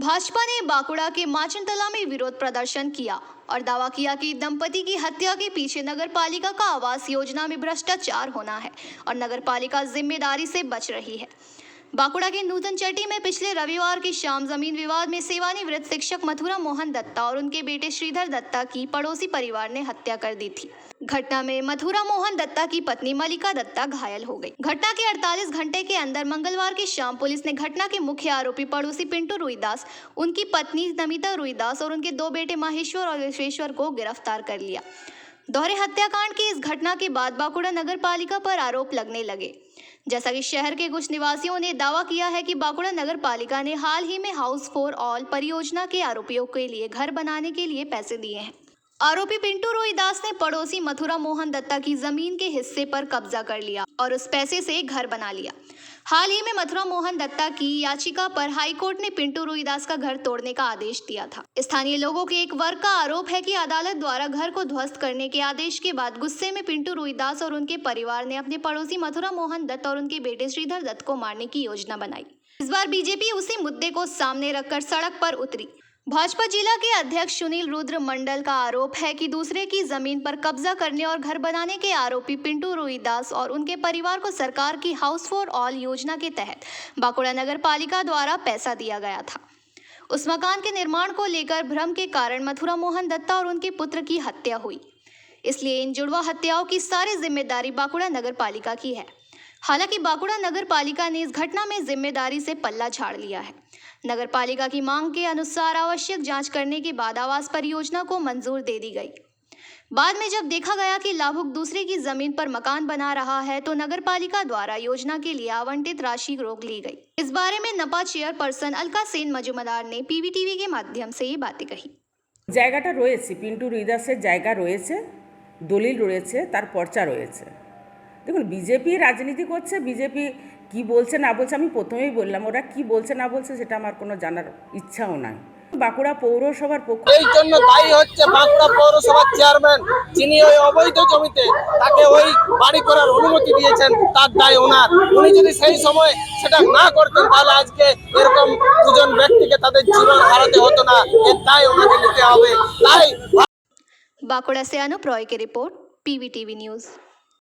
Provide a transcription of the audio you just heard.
भाजपा ने बांकुड़ा के माचनतला में विरोध प्रदर्शन किया और दावा किया कि दंपति की हत्या के पीछे नगरपालिका का आवास योजना में भ्रष्टाचार होना है और नगरपालिका जिम्मेदारी से बच रही है। बांकुड़ा के नूतन चट्टी में पिछले रविवार की शाम जमीन विवाद में सेवानिवृत्त शिक्षक मथुरा मोहन दत्ता और उनके बेटे श्रीधर दत्ता की पड़ोसी परिवार ने हत्या कर दी थी। घटना में मथुरा मोहन दत्ता की पत्नी मलिका दत्ता घायल हो गई। घटना के 48 घंटे के अंदर मंगलवार की शाम पुलिस ने घटना के मुख्य आरोपी पड़ोसी पिंटू रुईदास, उनकी पत्नी नमिता रुईदास और उनके 2 बेटे महेश्वर और विश्वेश्वर को गिरफ्तार कर लिया। दोहरे हत्याकांड की इस घटना के बाद बांकुड़ा नगर पालिका पर आरोप लगने लगे, जैसा कि शहर के कुछ निवासियों ने दावा किया है कि बांकुड़ा नगर पालिका ने हाल ही में हाउस फॉर ऑल परियोजना के आरोपियों के लिए घर बनाने के लिए पैसे दिए हैं। आरोपी पिंटू रुईदास ने पड़ोसी मथुरा मोहन दत्ता की जमीन के हिस्से पर कब्जा कर लिया और उस पैसे से घर बना लिया। हाल ही में मथुरा मोहन दत्ता की याचिका पर हाईकोर्ट ने पिंटू रुईदास का घर तोड़ने का आदेश दिया था। स्थानीय लोगों के एक वर्ग का आरोप है कि अदालत द्वारा घर को ध्वस्त करने के आदेश के बाद गुस्से में पिंटू रुईदास और उनके परिवार ने अपने पड़ोसी मथुरा मोहन दत्त और उनके बेटे श्रीधर दत्त को मारने की योजना बनाई। इस बार बीजेपी उसी मुद्दे को सामने रखकर सड़क पर उतरी। भाजपा जिला के अध्यक्ष सुनील रुद्र मंडल का आरोप है कि दूसरे की जमीन पर कब्जा करने और घर बनाने के आरोपी पिंटू रुईदास और उनके परिवार को सरकार की हाउस फॉर ऑल योजना के तहत बांकुड़ा नगर पालिका द्वारा पैसा दिया गया था। उस मकान के निर्माण को लेकर भ्रम के कारण मथुरा मोहन दत्ता और उनके पुत्र की हत्या हुई, इसलिए इन जुड़वा हत्याओं की सारी जिम्मेदारी बांकुड़ा नगर पालिका की है। हालांकि बांकुड़ा नगर पालिका ने इस घटना में जिम्मेदारी से पल्ला झाड़ लिया है। नगर पालिका की मांग के अनुसार आवश्यक जांच करने के बाद आवास परियोजना को मंजूर दे दी गई। बाद में जब देखा गया कि लाभुक दूसरे की जमीन पर मकान बना रहा है तो नगर पालिका द्वारा योजना के लिए आवंटित राशि रोक ली गई। इस बारे में नपा चेयरपर्सन अलका सेन मजुमदार ने पीवीटीवी के माध्यम से ये बातें कही। জায়গাটা রয়েছে, পিন্টু রুইদাসের জায়গা রয়েছে, দলিল রয়েছে, তার পর্চা রয়েছে। দেখুন, বিজেপি রাজনীতি করছে, বিজেপি কি বলছে না বলছে আমি প্রথমেই বললাম, ওরা কি বলছে না বলছে সেটা আমার কোনো জানার ইচ্ছাও নাই। বাঁকুড়া পৌরসভার পক্ষ এই জন্য দায়ী হচ্ছে বাঁকুড়া পৌরসভার চেয়ারম্যান, যিনি ওই অবৈধ জমিতে তাকে ওই বাড়ি করার অনুমতি দিয়েছেন, তার দায় ওনার। উনি যদি সেই সময় সেটা না করতেন তাহলে আজকে এরকম দুজন ব্যক্তিকে তাদের জীবন হারাতে হতো না। এর দায় ওনাকে নিতে হবে। তাই बांकुड़ा से अनुप रॉय की रिपोर्ट, पीवीटीवी न्यूज।